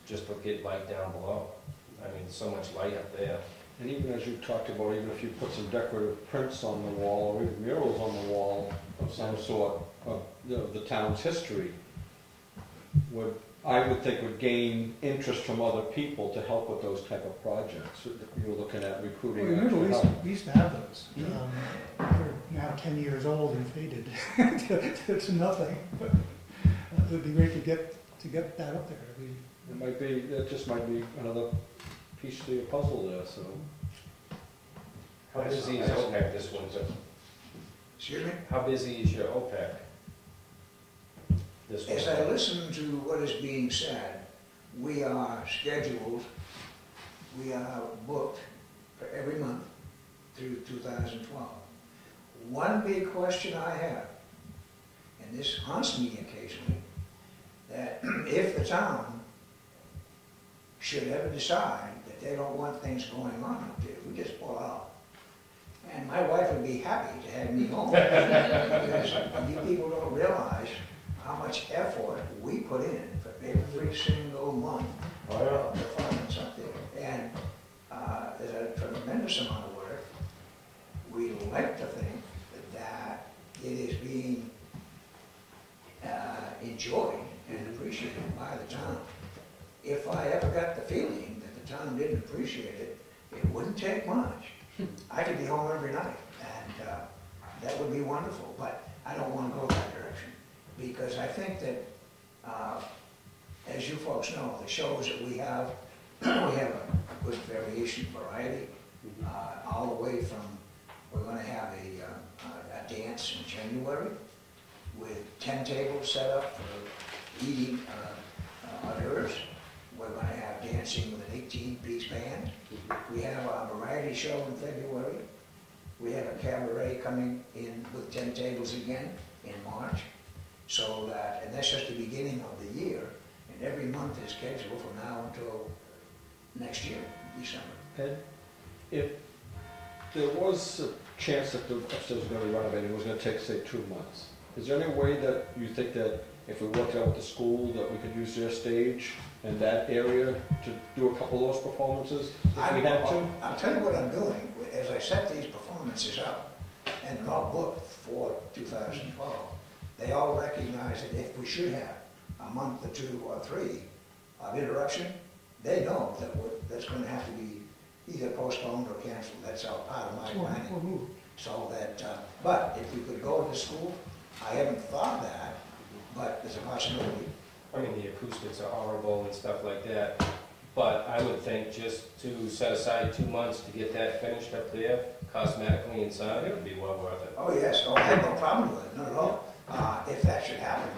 just to get light down below. I mean, so much light up there. And even as you talked about, even if you put some decorative prints on the wall, or even murals on the wall of some sort of the town's history, I would think would gain interest from other people to help with those type of projects. You're looking at recruiting. Well, remember, we used to have those. Yeah. They're now 10 years old and faded to nothing. But it would be great to get that up there. It just might be another piece to your puzzle there. So. How busy is OPEC this winter? Excuse me? How busy is your OPEC this winter? As I listen to what is being said, we are scheduled, we are booked for every month through 2012. One big question I have, and this haunts me occasionally, that if the town should ever decide that they don't want things going on up there, we just pull out. And my wife would be happy to have me home. Because you people don't realize how much effort we put in for every single month of performance up there. And there's a tremendous amount of work. We like to think that it is being enjoyed and appreciated by the town. If I ever got the feeling that the town didn't appreciate it, it wouldn't take much. I could be home every night, and that would be wonderful, but I don't want to go that direction, because I think that, as you folks know, the shows that we have a good variation variety, all the way from, we're going to have a dance in January with 10 tables set up for eating hors d'oeuvres. We're going to have dancing with an 18-piece band. We have a variety show in February. We have a cabaret coming in with 10 tables again in March. So that, and that's just the beginning of the year. And every month is scheduled from now until next year, December. Ed, if there was a chance that the upstairs was going to be renovated, it was going to take, say, 2 months, is there any way that you think that if we worked out with the school that we could use their stage in that area to do a couple of those performances if we had to? I'll tell you what I'm doing. As I set these performances up, and they're all booked for 2012, they all recognize that if we should have a month or 2 or 3 of interruption, they know that that's going to have to be either postponed or canceled. That's all part of my planning. So that, but if we could go to the school, I haven't thought of that, but there's a possibility. I mean, the acoustics are horrible and stuff like that, but I would think just to set aside 2 months to get that finished up there, cosmetically inside, it would be well worth it. Oh, yes. Oh, I have no problem with it, not at all. If that should happen.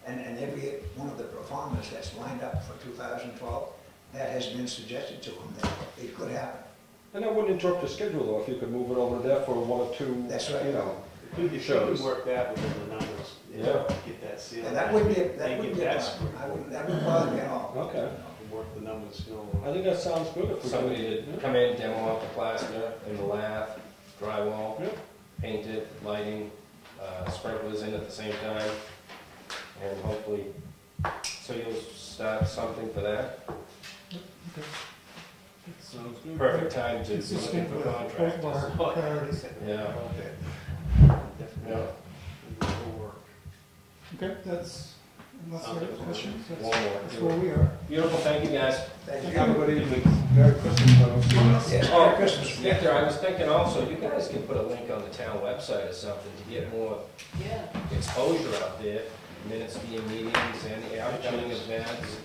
And every one of the performers that's lined up for 2012, that has been suggested to them that it could happen. And that wouldn't interrupt your schedule, though, if you could move it over there for 1 or 2, That's right. you know, You could work that within the numbers. Yeah. Get that sealed. And that wouldn't be a problem. That wouldn't bother me at all. Okay. Work the numbers, you know. I think that sounds good. If we Somebody to come in, demo out the plaster and the lath, drywall, paint it, lighting, sprinklers in at the same time, and hopefully, so you'll start something for that? Okay. Sounds good. Perfect time to be Consistent looking for with both of our contractors. priorities. Yeah. Definitely. Work. Okay, that's, unless there are questions, One more. that's where we are. Beautiful, thank you guys. Thank Have a good evening. Merry Christmas, folks. Yes, Oh, Merry Christmas. Victor, I was thinking also, you guys can put a link on the town website or something to get more exposure out there, minutes being meetings, any upcoming events.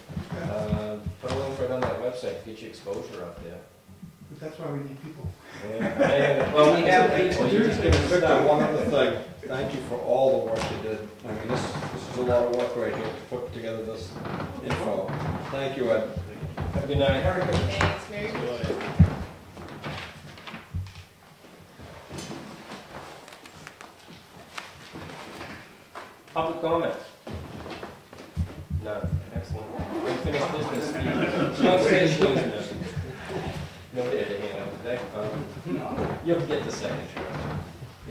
Put a link right on that website to get you exposure out there. But that's why we need people. Yeah. Well, we have people. You just give us Victor, stuff. one other thing. Thank you for all the work you did. I mean, this is a lot of work right here to put together this info. Thank you, Ed. Have a good night. Thanks, Merry Christmas. Public comment? None. Excellent. Unfinished business. Conservation business. No data hand out today. You'll get the signature.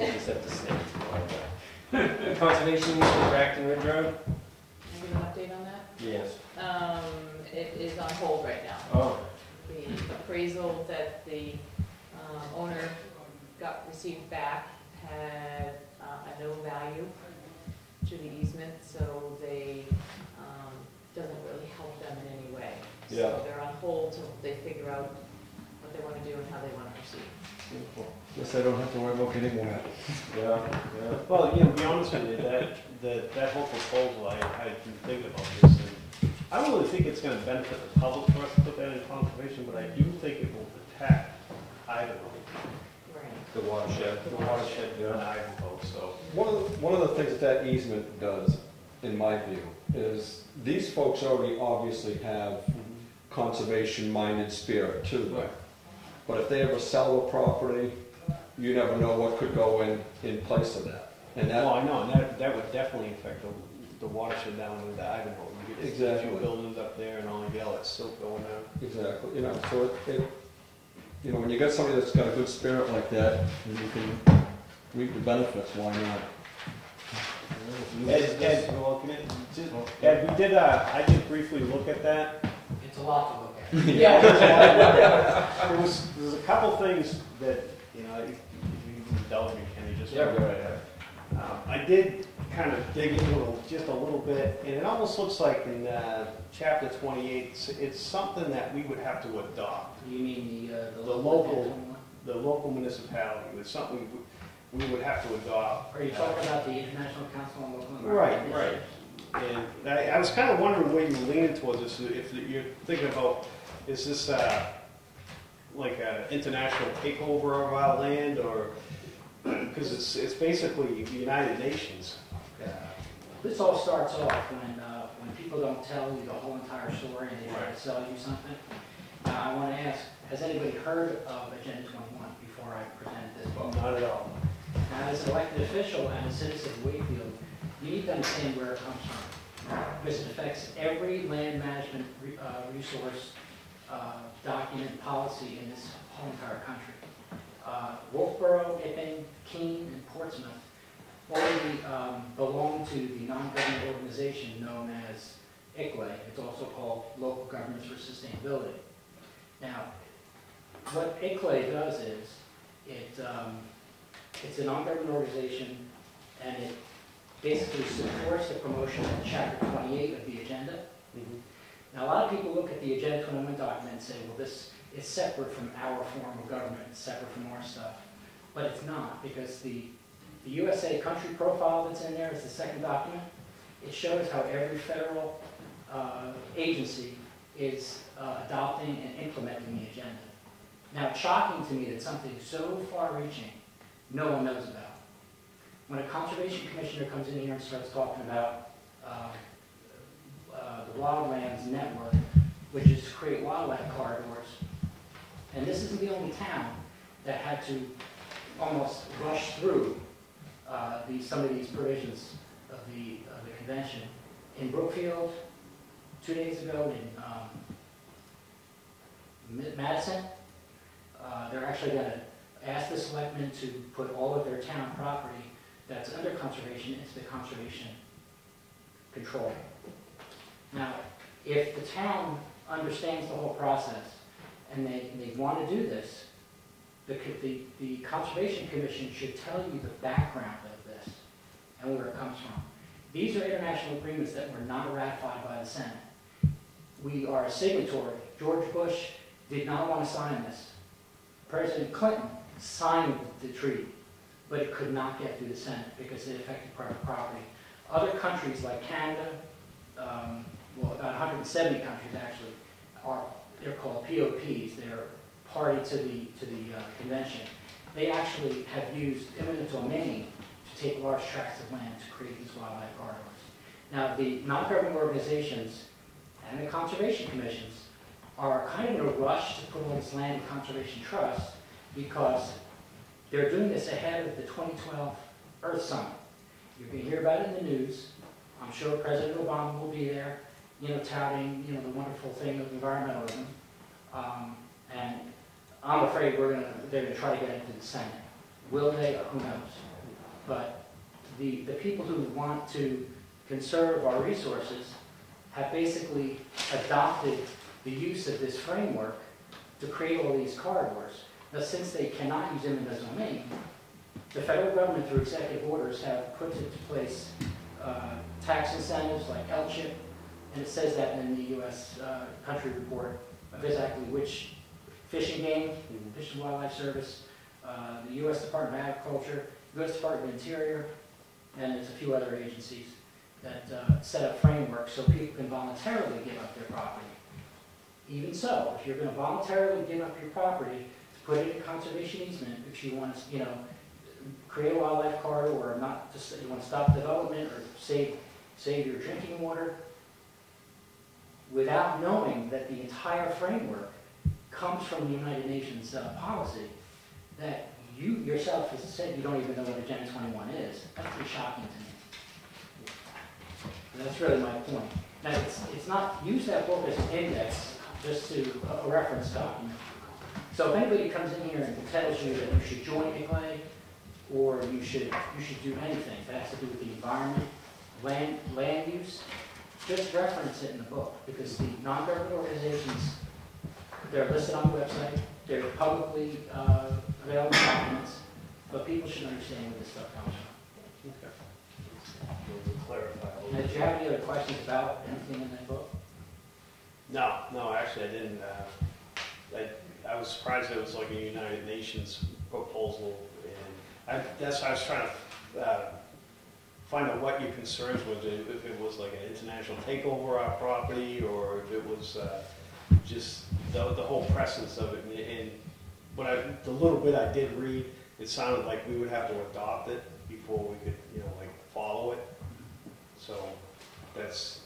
You just have to stay. Conservation use for Acton Ridge Road? Can I give an update on that? Yes. It is on hold right now. Oh, The appraisal that the owner received back had a no value to the easement, so they, doesn't really help them in any way. Yeah. So they're on hold till they figure out what they want to do and how they want to proceed. Guess I don't have to worry about getting wet. yeah, yeah. Well, you know, to be honest with you, that whole proposal, I've been thinking about this, and I don't really think it's gonna benefit the public for us to put that in conservation, but I do think it will protect Ivanhoe, Right. The watershed. the watershed in Ivanhoe, so. One of the things that easement does, in my view, is these folks already obviously have conservation-minded spirit too. Right. But if they ever sell the property, you never know what could go in place of that. And Well, that, I know, and that would definitely affect the watershed down in the Ivanhoe. You get a Exactly. few buildings up there and all, you get all that silt going down. exactly, you know, so you know, when you got somebody that's got a good spirit like that, and you can reap the benefits, why not? Ed, well, can it, Ed, I did briefly look at that. It's a lot to look at. Yeah. There's a couple things that, you know, if you indulge me, Kenny, just. Yeah, go ahead. I did kind of dig into it just a little bit, and it almost looks like in chapter 28, it's something that we would have to adopt. You mean the The local municipality, it's something we would have to adopt. Are you talking about the International Council on Local Environment? Right, right. And I was kind of wondering where you're leaning towards this, if you're thinking about, is this like an international takeover of our land, or, because it's basically the United Nations. This all starts off when people don't tell you the whole entire story and they try to sell you something. I want to ask, has anybody heard of Agenda 21 before I presented this book? Not at all. Now, as an elected official and a citizen of Wakefield, you need to understand where it comes from, because it affects every land management resource, document, and policy in this whole entire country. Wolfboro, Epping, Keene, and Portsmouth already belong to the non-government organization known as ICLA. It's also called Local Governments for Sustainability. Now, what ICLA does is, it's a non-government organization, and it basically supports the promotion of Chapter 28 of the agenda. Mm-hmm. Now, a lot of people look at the Agenda 21 document and say, well, this is separate from our form of government, it's separate from our stuff. But it's not, because the USA country profile that's in there is the second document. It shows how every federal agency is adopting and implementing the agenda. Now, it's shocking to me that something so far-reaching no one knows about. When a conservation commissioner comes in here and starts talking about the Wildlands Network, which is to create wildlife corridors, and this isn't the only town that had to almost rush through some of these provisions of the convention. In Brookfield, 2 days ago, in Madison, they're actually going to ask the selectmen to put all of their town property that's under conservation into the conservation control. Now, if the town understands the whole process and they want to do this, the Conservation Commission should tell you the background of this and where it comes from. These are international agreements that were not ratified by the Senate. We are a signatory. George Bush did not want to sign this. President Clinton signed the treaty, but it could not get through the Senate because it affected private property. Other countries like Canada, well, about 170 countries actually, they're called POPs. They're party to the convention. They actually have used eminent domain to take large tracts of land to create these wildlife corridors. Now, the non-government organizations and the conservation commissions are kind of in a rush to put all this land in conservation trust because they're doing this ahead of the 2012 Earth Summit. You're going to hear about it in the news. I'm sure President Obama will be there, touting, the wonderful thing of environmentalism. And I'm afraid they're going to try to get into the Senate. Will they? Who knows? But the people who want to conserve our resources have basically adopted the use of this framework to create all these corridors. Now, since they cannot use eminent domain, the federal government, through executive orders, have put into place tax incentives like L-chip, and it says that in the U.S. country report of exactly which fishing game, Fish and Wildlife Service, the U.S. Department of Agriculture, U.S. Department of Interior, and there's a few other agencies that set up frameworks so people can voluntarily give up their property. Even so, if you're going to voluntarily give up your property to put it in conservation easement, if you want to, create a wildlife corridor, or not, just you want to stop development or save your drinking water, without knowing that the entire framework comes from the United Nations policy, that you yourself has said you don't even know what Agenda 21 is. That's pretty shocking to me. And that's really my point. Now, it's not, use that book as an index, just to a reference document. So if anybody comes in here and tells you that you should join ICLAI, or you should do anything that has to do with the environment, land use, just reference it in the book, because the non-government organizations, they're listed on the website, they're publicly available documents, but people should understand where this stuff comes from. Okay. We'll clarify. Now, did you have any other questions about anything in that book? No, actually I didn't. I was surprised it was like a United Nations proposal, and that's why I was trying to find out what your concerns was, if it was like an international takeover of our property, or if it was just the whole presence of it. And the little bit I did read, it sounded like we would have to adopt it before we could, like follow it. So that's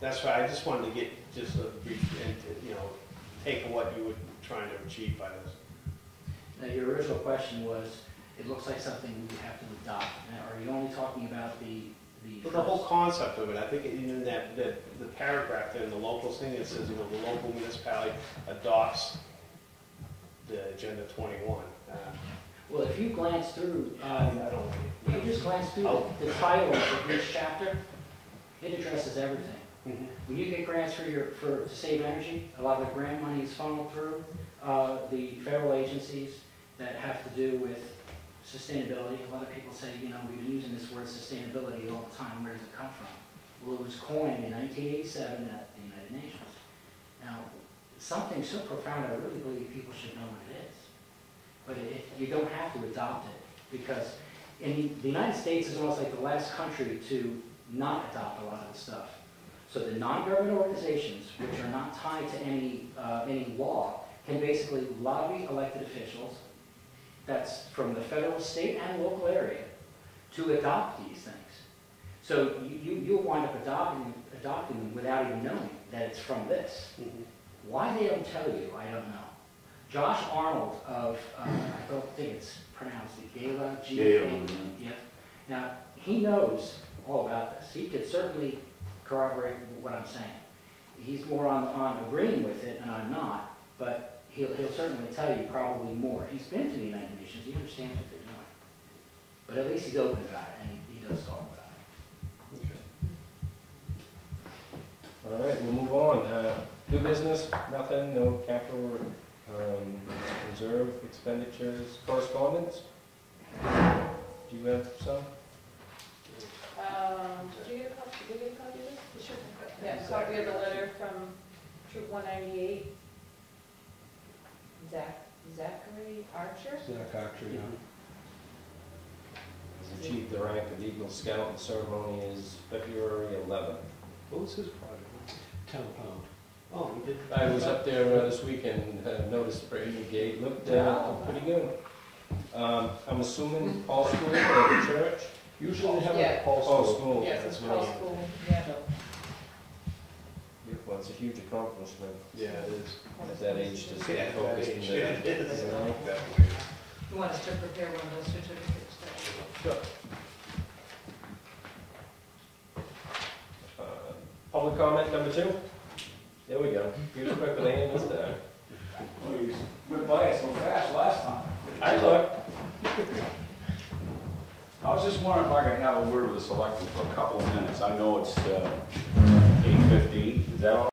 why I just wanted to get just a brief, take what you were trying to achieve by this. Now, your original question was, it looks like something we have to adopt. Now, are you only talking about the whole concept of it? I think in the paragraph there in the locals thing, it says, the local municipality adopts the Agenda 21. Well, if you glance through, if you just glance through the title of each chapter, it addresses everything. Mm-hmm. When you get grants to save energy, a lot of the grant money is funneled through the federal agencies that have to do with sustainability. A lot of people say, we've been using this word sustainability all the time. Where does it come from? Well, it was coined in 1987 at the United Nations. Now, something so profound, I really believe people should know what it is. But you don't have to adopt it, because in the United States is almost like the last country to not adopt a lot of the stuff. So the non-government organizations, which are not tied to any law, can basically lobby elected officials, that's from the federal, state, and local area, to adopt these things. So you'll wind up adopting them without even knowing that it's from this. Mm-hmm. Why they don't tell you, I don't know. Josh Arnold of, I think it's pronounced Gala, G-A-L. Yep. Now, he knows all about this. He could certainly corroborate what I'm saying. He's more on agreeing with it, and I'm not, but he'll certainly tell you probably more. He's been to the United Nations, he understands what they're doing. But at least he's open about it, and he does talk about it. Okay. All right, we'll move on. New business, nothing, no capital reserve expenditures, correspondence? Do you have some? Did you get a copy of this? Sure. Yeah, a copy of the letter from Troop 198. Zachary Archer? Zach Archer, yeah. He's achieved the rank of Eagle Scout, and ceremony is February 11th. What was his project? Town pound. Oh, we did. I was up there this weekend, noticed the brand new gate, looked pretty good. I'm assuming Paul School or the church? Usually they have Yeah. a Paul Paul School. School. Yes, That's it's really- Paul School, yeah. Well, it's a huge accomplishment Yeah, it is. at that age to stay Yeah, focused that in age, the, yeah, it is. you know? You want us to prepare one of those certificates? Sure. Public comment number 2? There we go. He was quick with the hand this time. Please, went by it so fast last time. I look. I was just wondering if I could have a word with the selectmen for a couple of minutes. I know it's 8:15. Is that all right?